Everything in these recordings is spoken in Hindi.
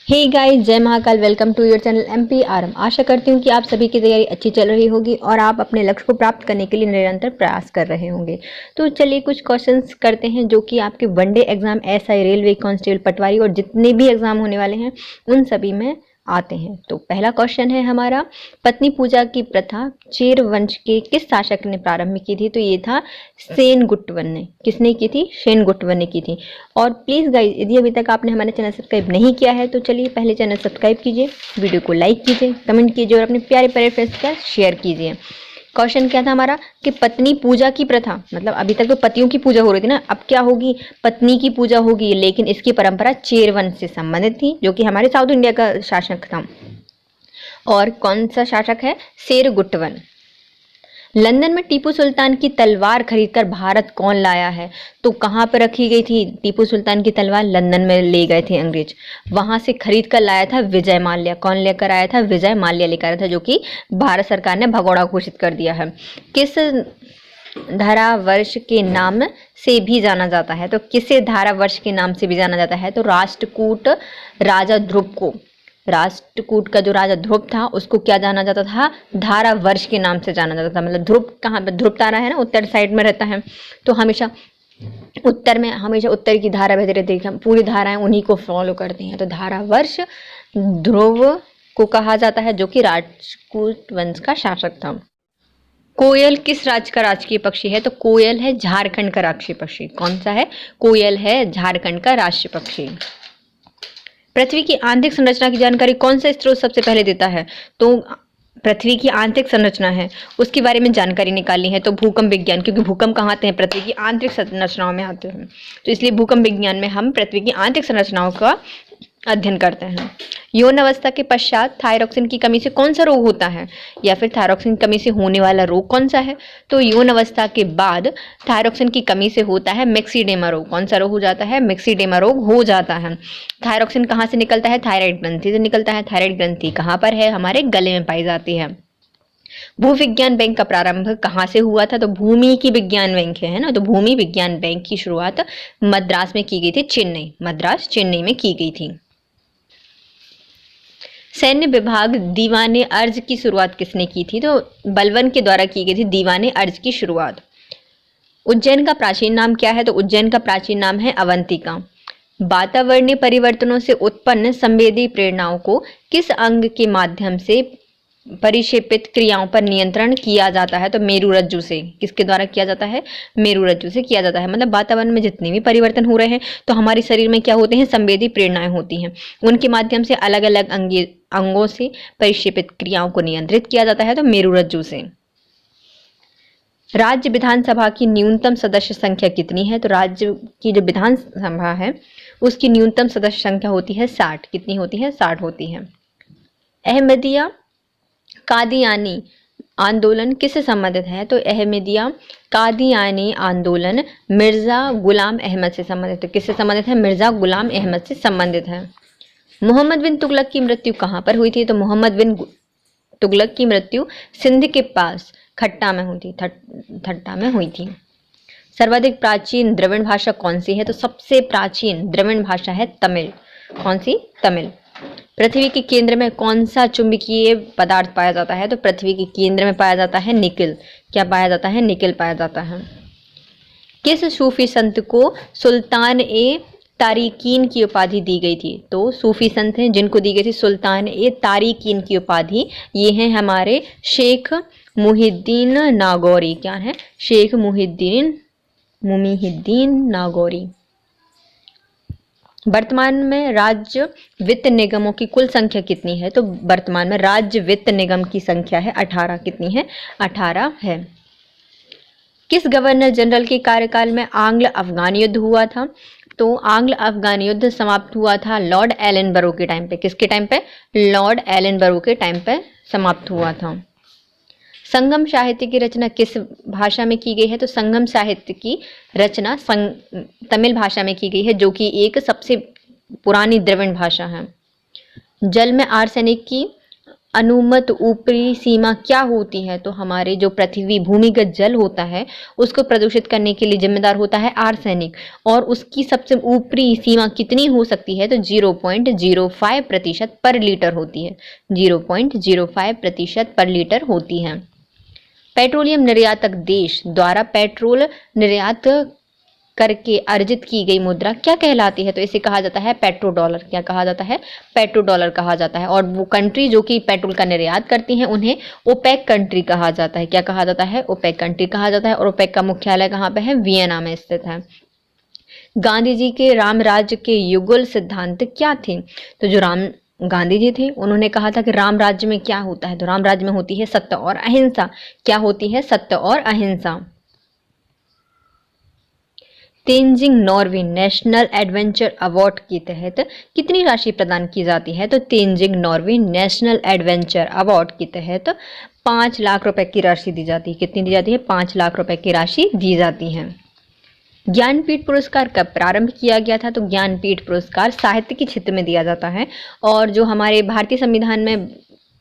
हे गाइस, जय Mahakal. Welcome to your channel MPRM। आशा करती हूँ कि आप सभी की तैयारी अच्छी चल रही होगी और आप अपने लक्ष्य को प्राप्त करने के लिए निरंतर प्रयास कर रहे होंगे। तो चलिए कुछ क्वेश्चंस करते हैं जो कि आपके one day exam, SI, railway constable, पटवारी और जितने भी एग्जाम होने वाले हैं उन सभी में आते हैं। तो पहला क्वेश्चन है हमारा, पत्नी पूजा की प्रथा चेर वंश के किस शासक ने प्रारंभ की थी? तो ये था सेनगुट्टवन ने। किसने की थी? सेनगुट्टवन ने की थी। और प्लीज गाइज, यदि अभी तक आपने हमारा चैनल सब्सक्राइब नहीं किया है तो चलिए पहले चैनल सब्सक्राइब कीजिए, वीडियो को लाइक कीजिए, कमेंट कीजिए और अपने प्यारे प्यारे फ्रेंड्स के साथ शेयर कीजिए। क्वेश्चन क्या था हमारा कि पत्नी पूजा की प्रथा, मतलब अभी तक तो पतियों की पूजा हो रही थी ना, अब क्या होगी? पत्नी की पूजा होगी। लेकिन इसकी परंपरा चेर वंश से संबंधित थी जो कि हमारे साउथ इंडिया का शासक था। और कौन सा शासक है? सेरगुट्टवन। लंदन में टीपू सुल्तान की तलवार खरीदकर भारत कौन लाया है? तो कहाँ पर रखी गई थी टीपू सुल्तान की तलवार? लंदन में ले गए थे अंग्रेज, वहां से खरीद कर लाया था विजय माल्या। कौन लेकर आया था? विजय माल्या लेकर आया था, जो कि भारत सरकार ने भगोड़ा घोषित कर दिया है। किस धारा वर्ष के नाम से भी जाना जाता है? तो किसे धारा वर्ष के नाम से भी जाना जाता है? तो राष्ट्रकूट राजा ध्रुव को, राष्ट्रकूट का जो राजा ध्रुव था उसको क्या जाना जाता था? धारा वर्ष के नाम से जाना जाता था। मतलब ध्रुव कहाँ पर? ध्रुव तारा है ना, उत्तर साइड में रहता है, तो हमेशा उत्तर में, हमेशा उत्तर की धारा बहती रहती है, पूरी धाराएं उन्हीं को फॉलो करती हैं। तो धारा वर्ष ध्रुव को कहा जाता है, जो कि राष्ट्रकूट वंश का शासक था। कोयल किस राज्य का राजकीय पक्षी है? तो कोयल है झारखंड का राष्ट्रीय पक्षी। कौन सा है? कोयल है झारखंड का राष्ट्रीय पक्षी। पृथ्वी की आंतरिक संरचना की जानकारी कौन सा स्रोत सबसे पहले देता है? तो पृथ्वी की आंतरिक संरचना है उसके बारे में जानकारी निकालनी है तो भूकंप विज्ञान, क्योंकि भूकंप कहाँ आते हैं? पृथ्वी की आंतरिक संरचनाओं में आते हैं, तो इसलिए भूकंप विज्ञान में हम पृथ्वी की आंतरिक संरचनाओं का अध्ययन करते हैं। यौन अवस्था के पश्चात थायरॉक्सिन की कमी से कौन सा रोग होता है? या फिर थायरॉक्सिन की कमी से होने वाला रोग कौन सा है? तो यौन अवस्था के बाद थायरॉक्सिन की कमी से होता है मिक्सीडेमा रोग। कौन सा रोग हो जाता है? मिक्सीडेमा रोग हो जाता है। थायरॉक्सिन कहाँ से निकलता है? थायराइड ग्रंथि से निकलता है। थायराइड ग्रंथि कहाँ पर है? हमारे गले में पाई जाती है। भूविज्ञान बैंक का प्रारंभ कहाँ से हुआ था? तो भूमि की विज्ञान बैंक है ना, तो भूमि विज्ञान बैंक की शुरुआत मद्रास में की गई थी। चेन्नई, मद्रास चेन्नई में की गई थी। सैन्य विभाग दीवाने अर्ज की शुरुआत किसने की थी? तो बलवन के द्वारा की गई थी दीवाने अर्ज की शुरुआत। उज्जैन का प्राचीन नाम क्या है? तो उज्जैन का प्राचीन नाम है अवंतिका। वातावरणीय परिवर्तनों से उत्पन्न संवेदी प्रेरणाओं को किस अंग के माध्यम से परिक्षेपित क्रियाओं पर नियंत्रण किया जाता है? तो मेरुरज्जु से। किसके द्वारा किया जाता है? मेरुरज्जु से किया जाता है। मतलब वातावरण में जितने भी परिवर्तन हो रहे हैं तो हमारे शरीर में क्या होते हैं? संवेदी प्रेरणाएं होती हैं, उनके माध्यम से अलग अलग अंगों से परिक्षेपित क्रियाओं को नियंत्रित किया जाता है, तो मेरुरज्जु से। राज्य विधानसभा की न्यूनतम सदस्य संख्या कितनी है? तो राज्य की जो विधानसभा है उसकी न्यूनतम सदस्य संख्या होती है 60। कितनी होती है? 60 होती है। अहमदिया कादियानी आंदोलन किससे संबंधित है? तो अहमदिया कादियानी आंदोलन मिर्जा गुलाम अहमद से संबंधित है। किससे संबंधित है? मिर्जा गुलाम अहमद से संबंधित है। मोहम्मद बिन तुगलक की मृत्यु कहाँ पर हुई थी? तो मोहम्मद बिन तुगलक की मृत्यु सिंध के पास खट्टा में हुई थी, ठट्टा में हुई थी। सर्वाधिक प्राचीन द्रविड़ भाषा कौन सी है? तो सबसे प्राचीन द्रविड़ भाषा है तमिल। कौन सी? तमिल। पृथ्वी के केंद्र में कौन सा चुंबकीय पदार्थ पाया जाता है? तो पृथ्वी के केंद्र में पाया जाता है निकिल। क्या पाया जाता है? निकिल पाया जाता है। किस सूफी संत को सुल्तान ए तारिकीन की उपाधि दी गई थी? तो सूफी संत हैं जिनको दी गई थी सुल्तान ए तारिकीन की उपाधि, ये हैं हमारे शेख मुहिद्दीन नागौरी। क्या है? शेख मुहिद्दीन नागौरी। वर्तमान में राज्य वित्त निगमों की कुल संख्या कितनी है? तो वर्तमान में राज्य वित्त निगम की संख्या है 18। कितनी है? 18 है। किस गवर्नर जनरल के कार्यकाल में आंग्ल अफगान युद्ध हुआ था? तो आंग्ल अफगान युद्ध समाप्त हुआ था लॉर्ड एलनबरो के टाइम पे। किसके टाइम पे? लॉर्ड एलनबरो के टाइम पे समाप्त हुआ था। संगम साहित्य की रचना किस भाषा में की गई है? तो संगम साहित्य की रचना तमिल भाषा में की गई है, जो कि एक सबसे पुरानी द्रविड़ भाषा है। जल में आर्सेनिक की अनुमत ऊपरी सीमा क्या होती है? तो हमारे जो पृथ्वी भूमिगत जल होता है उसको प्रदूषित करने के लिए जिम्मेदार होता है आर्सेनिक, और उसकी सबसे ऊपरी सीमा कितनी हो सकती है? तो 0.05% पर लीटर होती है। 0.05% पर लीटर होती है। पेट्रोलियम निर्यातक देश द्वारा पेट्रोल निर्यात करके अर्जित की गई मुद्रा क्या कहलाती है? तो इसे कहा जाता है पेट्रो डॉलर। क्या कहा जाता है? पेट्रो डॉलर कहा जाता है। और वो कंट्री जो कि पेट्रोल का निर्यात करती हैं उन्हें ओपेक कंट्री कहा जाता है। क्या कहा जाता है? ओपेक कंट्री कहा जाता है। और ओपेक का मुख्यालय कहाँ पे है? वियना में स्थित है। गांधी जी के राम राज्य के युगल सिद्धांत क्या थे? तो जो राम गांधी जी थे उन्होंने कहा था कि राम राज्य में क्या होता है? तो राम राज्य में होती है सत्य और अहिंसा। क्या होती है? सत्य और अहिंसा। Tenzing Norway national adventure award के तहत कितनी राशि प्रदान की जाती है? तो Tenzing Norway national adventure award के तहत 5 लाख रुपए की राशि दी जाती है। कितनी दी जाती है? 5 लाख रुपए की राशि दी जाती है। ज्ञानपीठ पुरस्कार कब प्रारंभ किया गया था? तो ज्ञानपीठ पुरस्कार साहित्य के क्षेत्र में दिया जाता है, और जो हमारे भारतीय संविधान में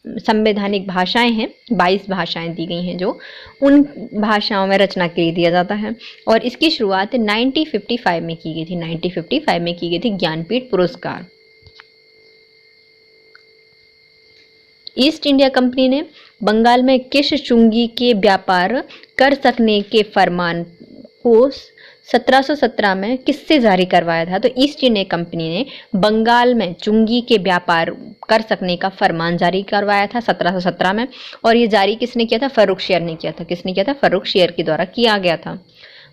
संवैधानिक भाषाएं हैं, 22 भाषाएं दी गई हैं, जो उन भाषाओं में रचना के लिए दिया जाता है। और इसकी शुरुआत 1955 में की गई थी। 1955 में की गई थी ज्ञानपीठ पुरस्कार। ईस्ट इंडिया कंपनी ने बंगाल में किस चुंगी के व्यापार कर सकने के फरमान को 1717 में किससे जारी करवाया था? तो ईस्ट इंडिया कंपनी ने बंगाल में चुंगी के व्यापार कर सकने का फरमान जारी करवाया था 1717 में। और ये जारी किसने किया था? फर्रुखशियर ने किया था। किसने किया था? फर्रुखशियर के द्वारा किया गया था।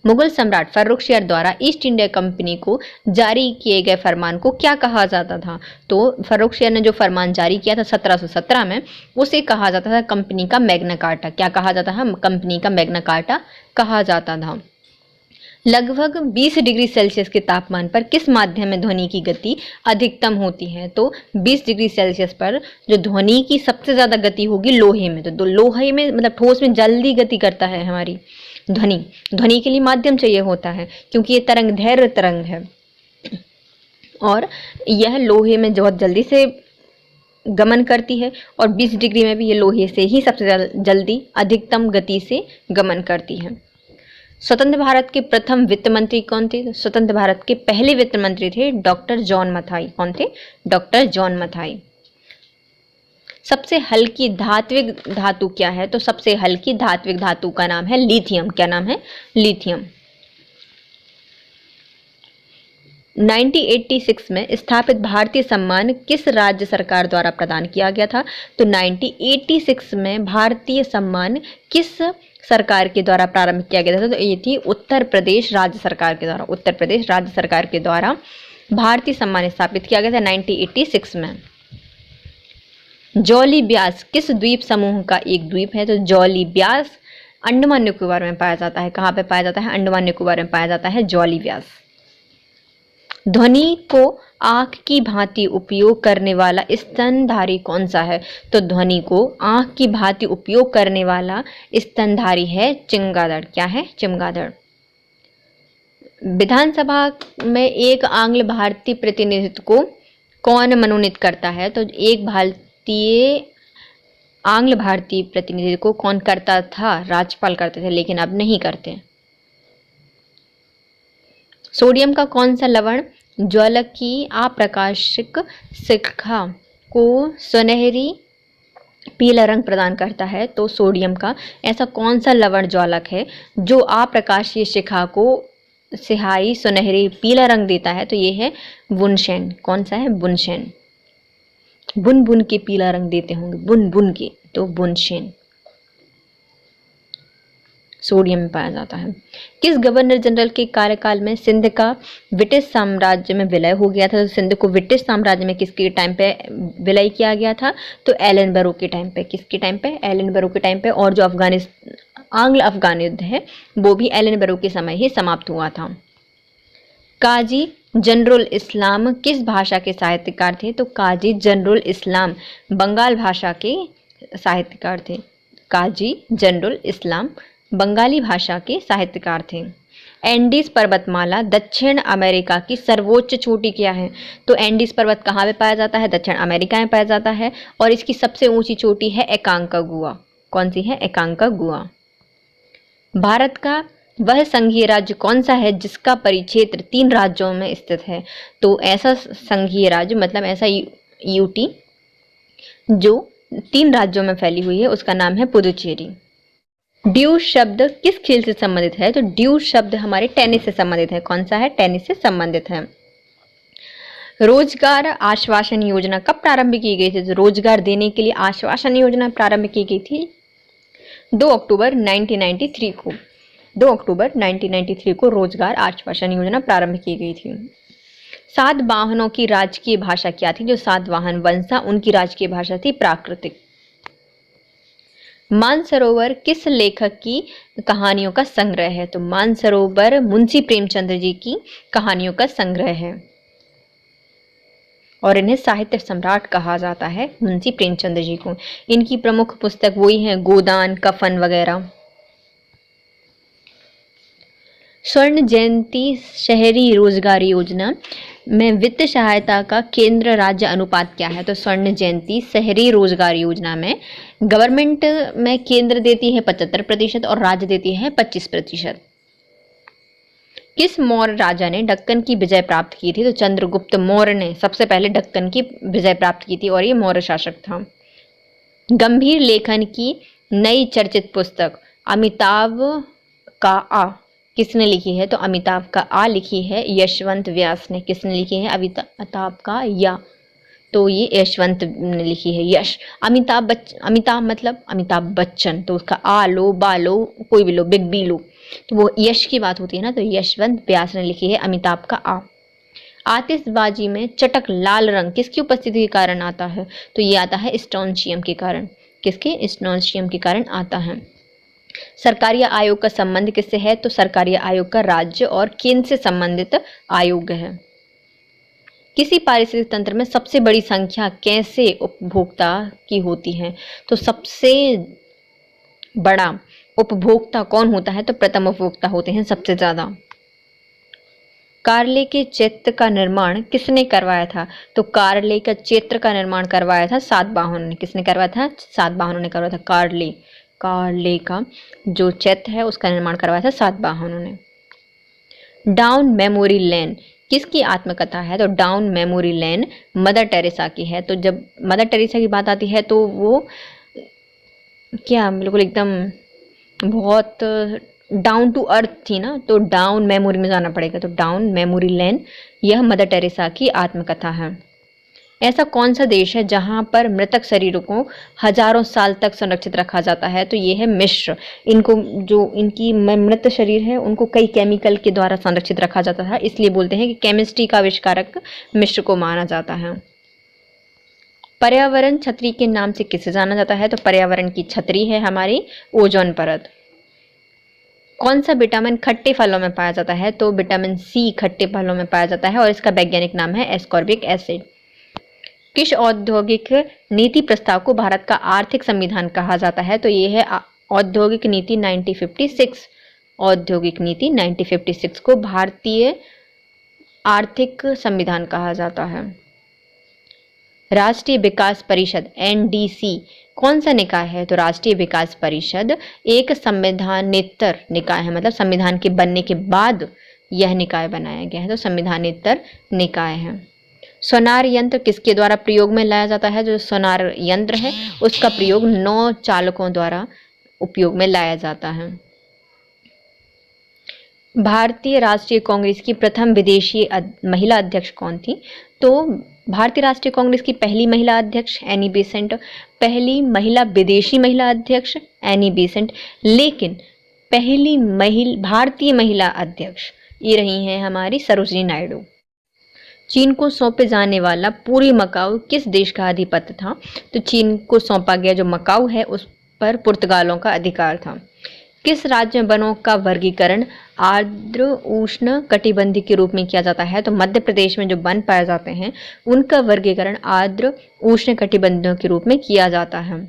मुगल सम्राट फर्रुखशियर द्वारा ईस्ट इंडिया कंपनी को जारी किए गए फरमान को क्या कहा जाता था? तो फर्रुखशियर ने जो फरमान जारी किया था 1717 में, उसे कहा जाता था कंपनी का मैग्ना कार्टा। क्या कहा जाता है? कंपनी का मैग्ना कार्टा कहा जाता था। लगभग 20 डिग्री सेल्सियस के तापमान पर किस माध्यम में ध्वनि की गति अधिकतम होती है? तो 20 डिग्री सेल्सियस पर जो ध्वनि की सबसे ज्यादा गति होगी लोहे में। तो लोहे में मतलब ठोस में जल्दी गति करता है हमारी ध्वनि। ध्वनि के लिए माध्यम चाहिए होता है, क्योंकि ये तरंग धैर्य तरंग है और यह लोहे में बहुत जल्दी से गमन करती है, और 20 डिग्री में भी ये लोहे से ही सबसे जल्दी अधिकतम गति से गमन करती है। स्वतंत्र भारत के प्रथम वित्त मंत्री कौन थे? स्वतंत्र भारत के पहले वित्त मंत्री थे डॉक्टर जॉन मथाई। कौन थे? Doctor John Mathai. सबसे हल्की धात्विक धातु क्या है? तो सबसे हल्की धात्विक धातु का नाम है लिथियम। क्या नाम है? लिथियम। 1986 में स्थापित भारतीय सम्मान किस राज्य सरकार द्वारा प्रदान किया गया था? तो 1986 में भारतीय सम्मान किस सरकार के द्वारा प्रारंभ किया गया था? तो ये थी उत्तर प्रदेश राज्य सरकार के द्वारा। उत्तर प्रदेश राज्य सरकार के द्वारा भारतीय सम्मान स्थापित किया गया था 1986 में। जॉली ब्यास किस द्वीप समूह का एक द्वीप है? तो जॉली ब्यास अंडमान निकोबार में पाया जाता है। कहाँ पे पाया जाता है? अंडमान निकोबार में पाया जाता है जॉली ब्यास। ध्वनि को आंख की भांति उपयोग करने वाला स्तनधारी कौन सा है? तो ध्वनि को आंख की भांति उपयोग करने वाला स्तनधारी है चमगादड़। क्या है? चमगादड़। विधानसभा में एक आंग्ल भारतीय प्रतिनिधित्व को कौन मनोनीत करता है? तो एक भारतीय आंग्ल भारतीय प्रतिनिधित्व को कौन करता था? राज्यपाल करते थे, लेकिन अब नहीं करते। सोडियम का कौन सा लवण ज्वालक की अप्रकाशिक शिखा को सुनहरी पीला रंग प्रदान करता है? तो सोडियम का ऐसा कौन सा लवण ज्वालक है जो अप्रकाशीय शिखा को सिहाई सुनहरी पीला रंग देता है? तो ये है बुनशेन। कौन सा है? बुनशेन। बुन बुन के पीला रंग देते होंगे, बुन बुन के, तो बुनशेन सोडियम में पाया जाता है। किस गवर्नर जनरल के कार्यकाल में सिंध का ब्रिटिश साम्राज्य में विलय हो गया था? तो सिंध को ब्रिटिश साम्राज्य में किसके टाइम पे विलय किया गया था? तो एलन बरो के टाइम पे। किसके टाइम पे? एलन बरो के टाइम पे। और जो आंग्ल अफगान युद्ध है वो भी एलन बरो के समय ही समाप्त हुआ था। काजी जनरुल इस्लाम किस भाषा के साहित्यकार थे? तो काजी जनरुल इस्लाम बंगाल भाषा के साहित्यकार थे। काजी जनरुल इस्लाम बंगाली भाषा के साहित्यकार थे। एंडीज पर्वतमाला दक्षिण अमेरिका की सर्वोच्च चोटी क्या है? तो एंडीज पर्वत कहाँ पे पाया जाता है? दक्षिण अमेरिका में पाया जाता है और इसकी सबसे ऊंची चोटी है एकांकागुआ। कौन सी है? एकांकागुआ। भारत का वह संघीय राज्य कौन सा है जिसका परिक्षेत्र 3 राज्यों में स्थित है? तो ऐसा संघीय राज्य मतलब ऐसा यूटी जो 3 राज्यों में फैली हुई है उसका नाम है पुदुचेरी। ड्यू शब्द किस खेल से संबंधित है? तो ड्यू शब्द हमारे टेनिस से संबंधित है। कौन सा है? टेनिस से संबंधित है। रोजगार आश्वासन योजना कब प्रारंभ की गई थी? तो रोजगार देने के लिए आश्वासन योजना प्रारंभ की गई थी 2 अक्टूबर 1993 को। 2 अक्टूबर 1993 को रोजगार आश्वासन योजना प्रारंभ की गई थी। सातवाहनों की राजकीय भाषा क्या थी? जो सातवाहन वंश था उनकी राजकीय भाषा थी प्राकृतिक। मानसरोवर किस लेखक की कहानियों का संग्रह है? तो मानसरोवर मुंशी प्रेमचंद्र जी की कहानियों का संग्रह है और इन्हें साहित्य सम्राट कहा जाता है, मुंशी प्रेमचंद्र जी को। इनकी प्रमुख पुस्तक वही है गोदान, कफन वगैरह। स्वर्ण जयंती शहरी रोजगार योजना में वित्त सहायता का केंद्र राज्य अनुपात क्या है? तो स्वर्ण जयंती शहरी रोजगार योजना में गवर्नमेंट में केंद्र देती है 75% और राज्य देती है 25%। किस मौर्य राजा ने दक्कन की विजय प्राप्त की थी? तो चंद्रगुप्त मौर्य ने सबसे पहले दक्कन की विजय प्राप्त की थी और ये मौर्य शासक था। गंभीर लेखन की नई चर्चित पुस्तक अमिताभ का आ किसने लिखी है? तो अमिताभ का आ लिखी है यशवंत व्यास ने। किसने लिखी है? अमिताभ का या, तो ये यशवंत ने लिखी है। यश, अमिताभ मतलब अमिताभ बच्चन, तो उसका आ लो, बा लो, कोई भी लो, बिग बी लो, तो वो यश की बात होती है ना, तो यशवंत व्यास ने लिखी है अमिताभ का आ। आतिशबाजी में चटक लाल रंग किसकी उपस्थिति के कारण आता है? तो ये आता है स्ट्रोंशियम के कारण। किसके? स्ट्रोंशियम के कारण आता है। सरकारी आयोग का संबंध किससे है? तो सरकारी आयोग का राज्य और केंद्र से संबंधित आयोग है। किसी पारिस्थितिक तंत्र में सबसे बड़ी संख्या कैसे उपभोक्ता की होती है? तो सबसे बड़ा उपभोक्ता कौन होता है? तो प्रथम उपभोक्ता होते हैं सबसे ज्यादा। कार्ले के चैत्य का निर्माण किसने करवाया था? तो कार्ले का चैत्य का निर्माण करवाया था सातवाहनों ने। किसने करवाया था? सातवाहनों ने करवाया था। कार्ले का जो चैत्य है उसका निर्माण करवाया था सातवाहनों ने। डाउन मेमोरी लेन किसकी आत्मकथा है? तो down memory lane mother Teresa की है। तो जब मदर टेरेसा की बात आती है तो वो क्या बिल्कुल एकदम बहुत डाउन टू अर्थ थी ना, तो डाउन मेमोरी में जाना पड़ेगा। तो डाउन मेमोरी लेन यह मदर टेरेसा की आत्मकथा है। ऐसा कौन सा देश है जहां पर मृतक शरीरों को हजारों साल तक संरक्षित रखा जाता है? तो ये है मिस्र। इनको जो इनकी मृत शरीर है उनको कई केमिकल के द्वारा संरक्षित रखा जाता है, इसलिए बोलते हैं कि केमिस्ट्री का आविष्कारक मिस्र को माना जाता है। पर्यावरण छतरी के नाम से किसे जाना जाता है? तो पर्यावरण की छतरी है हमारी ओजोन परत। कौन सा विटामिन खट्टे फलों में पाया जाता है? तो विटामिन सी खट्टे फलों में पाया जाता है और इसका वैज्ञानिक नाम है एस्कॉर्बिक एसिड। किस औद्योगिक नीति प्रस्ताव को भारत का आर्थिक संविधान कहा जाता है? तो ये है औद्योगिक नीति 1956। औद्योगिक नीति 1956 को भारतीय आर्थिक संविधान कहा जाता है। राष्ट्रीय विकास परिषद एनडीसी कौन सा निकाय है? तो राष्ट्रीय विकास परिषद एक संविधानेतर निकाय है, मतलब संविधान के बनने के बाद यह निकाय बनाया गया है, तो संविधानेतर निकाय है। सोनार यंत्र किसके द्वारा प्रयोग में लाया जाता है? जो सोनार यंत्र है उसका प्रयोग नौ चालकों द्वारा उपयोग में लाया जाता है। भारतीय राष्ट्रीय कांग्रेस की प्रथम विदेशी महिला अध्यक्ष कौन थी? तो भारतीय राष्ट्रीय कांग्रेस की पहली महिला अध्यक्ष एनी बेसेंट, पहली महिला विदेशी महिला अध्यक्ष एनी बेसेंट, लेकिन पहली भारतीय महिला अध्यक्ष ये रही हैं हमारी सरोजिनी नायडू। चीन को सौंपे जाने वाला पूरी मकाऊ किस देश का आधिपत्य था? तो चीन को सौंपा गया जो मकाऊ है उस पर पुर्तगालों का अधिकार था। किस राज्य में वनों का वर्गीकरण आर्द्र उष्ण कटिबंधीय के रूप में किया जाता है? तो मध्य प्रदेश में जो वन पाए जाते हैं उनका वर्गीकरण आर्द्र उष्ण कटिबंधीय के रूप में किया जाता है।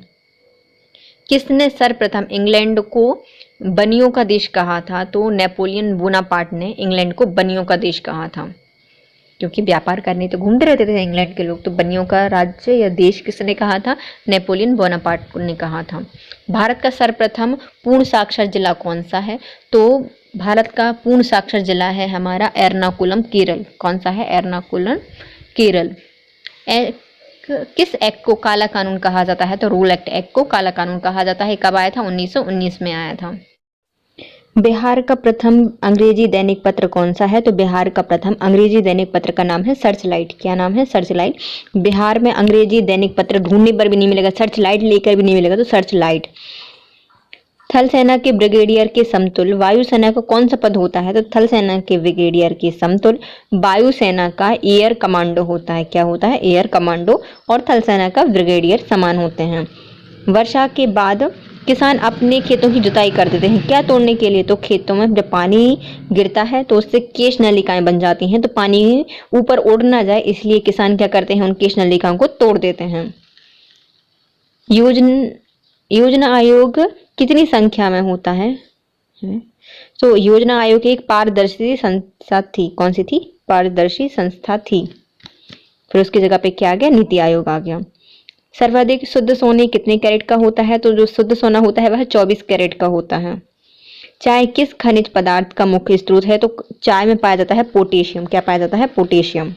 किसने सर्वप्रथम इंग्लैंड को बनियों का देश कहा था? तो नेपोलियन बोनापार्ट ने इंग्लैंड को बनियों का देश कहा था, क्योंकि व्यापार करने तो घूमते रहते थे इंग्लैंड के लोग। तो बनियों का राज्य या देश किसने कहा था? नेपोलियन बोनापार्ट ने कहा था। भारत का सर्वप्रथम पूर्ण साक्षर जिला कौन सा है? तो भारत का पूर्ण साक्षर जिला है हमारा एर्नाकुलम, केरल। कौन सा है? एर्नाकुलम, केरल। किस एक्ट को काला कानून कहा जाता है? तो रूल एक्ट को काला कानून कहा जाता है। कब आया था? 1919 में आया था। बिहार का प्रथम अंग्रेजी दैनिक पत्र कौन सा है? तो बिहार का प्रथम अंग्रेजी दैनिक पत्र का नाम है सर्चलाइट। क्या नाम है? सर्चलाइट। बिहार में अंग्रेजी दैनिक पत्र ढूंढने पर भी नहीं मिलेगा, सर्चलाइट लेकर भी नहीं मिलेगा, तो सर्चलाइट। थल सेना के ब्रिगेडियर के समतुल्य वायुसेना का कौन सा पद होता है? तो थल सेना के ब्रिगेडियर के समतुल्य वायुसेना का एयर कमांडो होता है। क्या होता है? Air commando. और थल सेना का ब्रिगेडियर समान होते हैं। वर्षा के बाद किसान अपने खेतों की जुताई कर देते हैं, क्या तोड़ने के लिए? तो खेतों में जब पानी गिरता है तो उससे केश नलिकाएं बन जाती हैं, तो पानी ऊपर उड़ ना जाए इसलिए किसान क्या करते हैं? उन केश नलिकाओं को तोड़ देते हैं। योजना आयोग कितनी संख्या में होता है? तो योजना आयोग एक पारदर्शी संस्था थी। कौन सी थी? पारदर्शी संस्था थी। फिर उसकी जगह पे क्या आ गया? नीति आयोग आ गया। सर्वाधिक शुद्ध सोने कितने कैरेट का होता है? तो जो शुद्ध सोना होता है वह 24 कैरेट का होता है। चाय किस खनिज पदार्थ का मुख्य स्रोत है? तो चाय में पाया जाता है पोटेशियम। क्या पाया जाता है? पोटेशियम।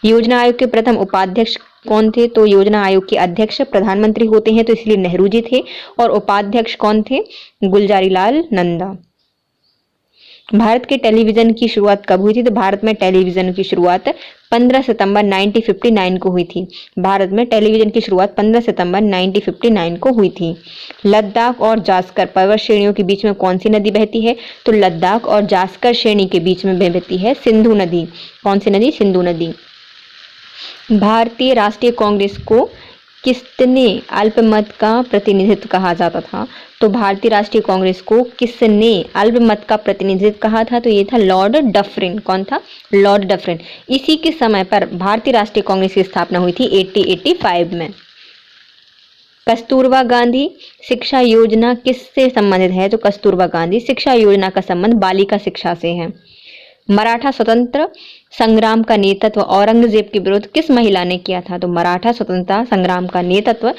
योजना आयोग के प्रथम उपाध्यक्ष कौन थे? तो योजना आयोग के अध्यक्ष प्रधानमंत्री होते हैं, तो इसलिए नेहरू जी थे। और उपाध्यक्ष कौन थे? गुलजारी लाल नंदा। भारत के टेलीविजन की शुरुआत कब हुई थी? तो भारत में टेलीविजन की शुरुआत 15 सितंबर 1959 को हुई थी। भारत में टेलीविजन की शुरुआत 15 सितंबर 1959 को हुई थी। लद्दाख और जास्कर पर्वत श्रेणियों के बीच में कौन सी नदी बहती है? तो लद्दाख और जास्कर श्रेणी के बीच में बहती है सिंधु नदी। कौन सी नदी? सिंधु नदी। भारतीय राष्ट्रीय कांग्रेस को किसने अल्पमत का प्रतिनिधित्व कहा जाता था? तो भारतीय राष्ट्रीय कांग्रेस को किसने अल्पमत का प्रतिनिधित्व कहा था? तो ये था लॉर्ड डफरिन। कौन था? Lord Dufferin. इसी के समय पर भारतीय राष्ट्रीय कांग्रेस की स्थापना हुई थी 1885 में। कस्तूरबा गांधी शिक्षा योजना किससे संबंधित है? तो कस्तूरबा गांधी शिक्षा योजना का संबंध बालिका शिक्षा से है। मराठा स्वतंत्र संग्राम का नेतृत्व औरंगजेब के विरुद्ध किस महिला ने किया था? तो मराठा स्वतंत्रता संग्राम का नेतृत्व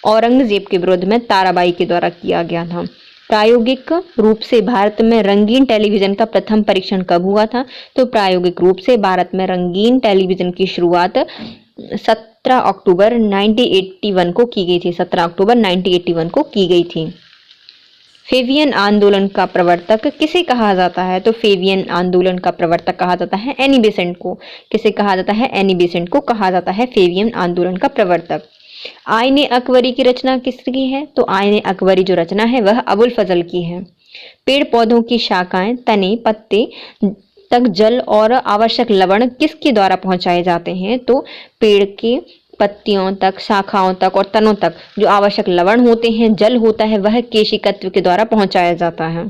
औरंगजेब के विरुद्ध में ताराबाई के द्वारा किया गया था। प्रायोगिक रूप से भारत में रंगीन टेलीविजन का प्रथम परीक्षण कब हुआ था? तो प्रायोगिक रूप से भारत में रंगीन टेलीविजन की शुरुआत 17 अक्टूबर 1981 को की गई थी। 17 अक्टूबर 1981 को की गई थी। फेबियन आंदोलन का प्रवर्तक किसे कहा जाता है? तो फेबियन आंदोलन का प्रवर्तक कहा जाता है एनी बेसेंट को। किसे कहा जाता है? एनी बेसेंट को कहा जाता है फेबियन आंदोलन का प्रवर्तक। आईने अकबरी की रचना किसकी है? तो आईने अकबरी जो रचना है वह अबुल फजल की है। पेड़ पौधों की शाखाएं, तने, पत्ते तक जल और आवश्यक लवण किसके द्वारा पहुंचाए जाते हैं? तो पेड़ के पत्तियों तक, शाखाओं तक और तनों तक जो आवश्यक लवण होते हैं, जल होता है, वह केशिकत्व के द्वारा पहुंचाया जाता है।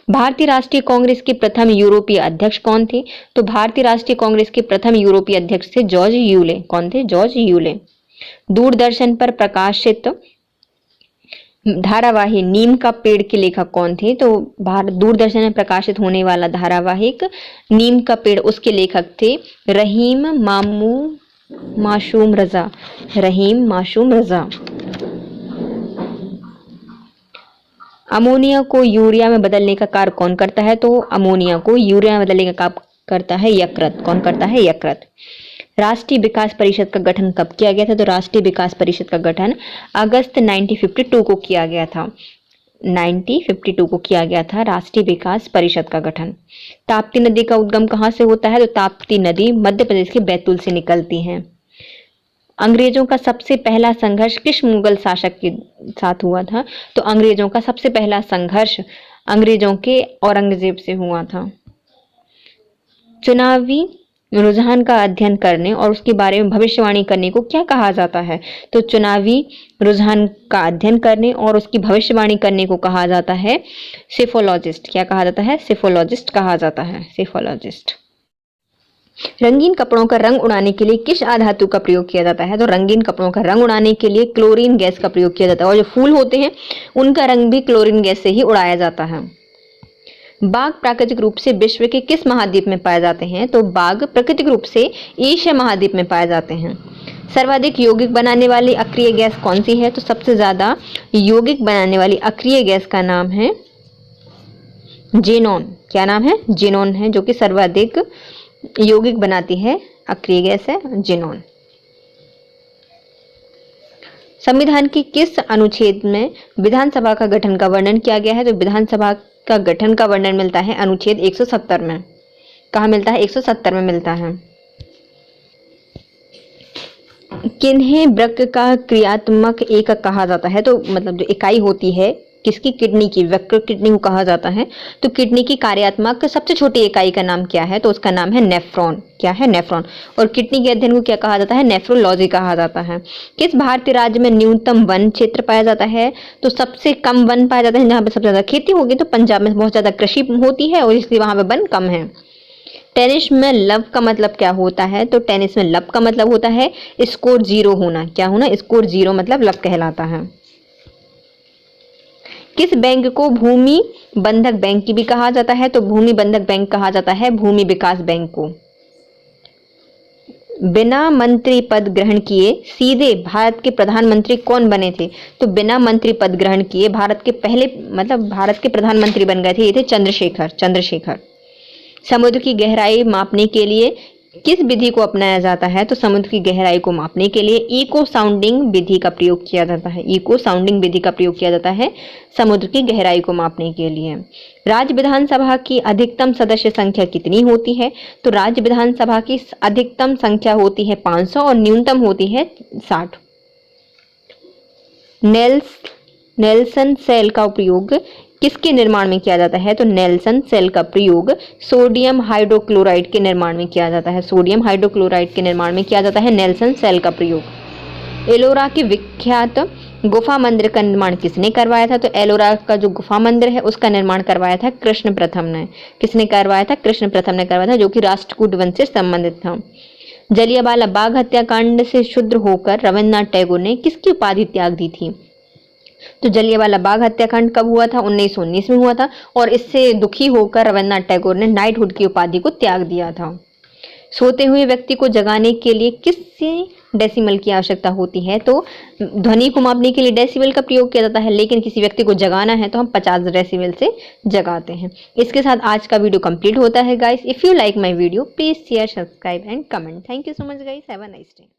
भारतीय राष्ट्रीय कांग्रेस के प्रथम यूरोपीय अध्यक्ष कौन थे? तो भारतीय राष्ट्रीय कांग्रेस के प्रथम यूरोपीय अध्यक्ष थे जॉर्ज यूले। कौन थे? George Yule. दूरदर्शन पर प्रकाशित धारावाहिक नीम का पेड़ के लेखक कौन थे? तो भारत दूरदर्शन में प्रकाशित होने वाला धारावाहिक नीम का पेड़, उसके लेखक थे रहीम मासूम रजा। रहीम मासूम रजा। अमोनिया को यूरिया में बदलने का कार्य कौन करता है? तो अमोनिया को यूरिया में बदलने का कार्य करता है यकृत। कौन करता है? यकृत। राष्ट्रीय विकास परिषद का गठन कब किया गया था? तो राष्ट्रीय विकास परिषद का गठन अगस्त 1952 को किया गया था। 1952 को किया गया था राष्ट्रीय विकास परिषद का गठन। ताप्ती नदी का उद्गम कहाँ से होता है? तो ताप्ती नदी मध्य प्रदेश के बैतूल से निकलती है। अंग्रेजों का सबसे पहला संघर्ष किस मुगल शासक के साथ हुआ था? तो अंग्रेजों का सबसे पहला संघर्ष अंग्रेजों के औरंगजेब से हुआ था। चुनावी रुझान का अध्ययन करने और उसके बारे में भविष्यवाणी करने को क्या कहा जाता है? तो चुनावी रुझान का अध्ययन करने और उसकी भविष्यवाणी करने को कहा जाता है सेफोलॉजिस्ट। क्या कहा जाता है? सेफोलॉजिस्ट कहा जाता है। सेफोलॉजिस्ट। रंगीन कपड़ों का रंग उड़ाने के लिए किस अधातु का प्रयोग किया जाता है? तो रंगीन कपड़ों का रंग उड़ाने के लिए क्लोरीन गैस का प्रयोग किया जाता है, और जो फूल होते हैं उनका रंग भी क्लोरीन गैस से ही उड़ाया जाता है। बाघ प्राकृतिक रूप से विश्व के किस महाद्वीप में पाए जाते हैं? तो बाघ प्राकृतिक रूप से एशिया महाद्वीप में पाए जाते हैं। सर्वाधिक यौगिक बनाने वाली अक्रिय गैस कौन सी है? तो सबसे ज्यादा यौगिक बनाने वाली अक्रिय गैस का नाम है जेनॉन। क्या नाम है? जेनॉन है, जो कि सर्वाधिक यौगिक बनाती है अक्रिय गैस है जेनॉन। संविधान की किस अनुच्छेद में विधानसभा का गठन का वर्णन किया गया है? तो विधानसभा का गठन का वर्णन मिलता है अनुच्छेद 170 में। कहाँ मिलता है? 170 में मिलता है। किन्हें वृक्क का क्रियात्मक एकक कहा जाता है? तो मतलब जो इकाई होती है किसकी? किडनी की, वृक्क किडनी को कहा जाता है। तो किडनी की कार्यात्मक सबसे छोटी इकाई का नाम क्या है? तो उसका नाम है नेफ्रॉन। क्या है? नेफ्रॉन। और किडनी के अध्ययन को क्या कहा जाता है? नेफ्रोलॉजी कहा जाता है। किस भारतीय राज्य में न्यूनतम वन क्षेत्र पाया जाता है? तो सबसे कम वन पाया जाता है जहाँ पे सबसे ज्यादा खेती होगी, तो पंजाब में बहुत ज्यादा कृषि होती है और इसलिए वहां पे वन कम है। टेनिस में लव का मतलब क्या होता है? तो टेनिस में लव का मतलब होता है स्कोर 0 होना। क्या होना? स्कोर 0 मतलब लव कहलाता है। किस बैंक को भूमि बंधक बैंक की भी कहा जाता है? तो भूमि बंधक बैंक कहा जाता है भूमि विकास बैंक को। बिना मंत्री पद ग्रहण किए सीधे भारत के प्रधानमंत्री कौन बने थे? तो बिना मंत्री पद ग्रहण किए भारत के पहले भारत के प्रधानमंत्री बन गए थे, ये थे चंद्रशेखर। समुद्र की गहराई मापने के लिए किस विधि को अपनाया जाता है? तो समुद्र की गहराई को मापने के लिए इको साउंडिंग विधि का प्रयोग किया जाता है। इको साउंडिंग विधि का प्रयोग किया जाता है समुद्र की गहराई को मापने के लिए। राज्य विधानसभा की अधिकतम सदस्य संख्या कितनी होती है? तो राज्य विधानसभा की अधिकतम संख्या होती है 500 और न्यूनतम होती है 60। नेल्सन सेल का उपयोग किसके निर्माण में किया जाता है? तो नेल्सन सेल का प्रयोग सोडियम हाइड्रोक्लोराइड के निर्माण में किया जाता है। सोडियम हाइड्रोक्लोराइड के निर्माण में किया जाता है नेल्सन सेल का प्रयोग। एलोरा के विख्यात गुफा मंदिर का निर्माण किसने करवाया था? तो एलोरा का जो गुफा मंदिर है उसका निर्माण करवाया था कृष्ण प्रथम ने। किसने करवाया था? कृष्ण प्रथम ने करवाया था, जो कि राष्ट्रकूट वंश से संबंधित था। जलियांवाला बाग हत्याकांड से क्षुब्ध होकर रविन्द्रनाथ टैगोर ने किसकी उपाधि त्याग दी थी? तो जलियांवाला बाग हत्याकांड कब हुआ था? 1919 में हुआ था, और इससे दुखी होकर रविन्द्रनाथ टैगोर ने नाइटहुड की उपाधि को त्याग दिया था। सोते हुए व्यक्ति को जगाने के लिए किस डेसिमल की आवश्यकता होती है? तो ध्वनि को मापने के लिए डेसिबल का प्रयोग किया जाता है, लेकिन किसी व्यक्ति को जगाना है तो हम 50 डेसिबल से जगाते हैं। इसके साथ आज का वीडियो कंप्लीट होता है guys. If you like my video please share, subscribe and comment. Thank you so much guys, have a nice day.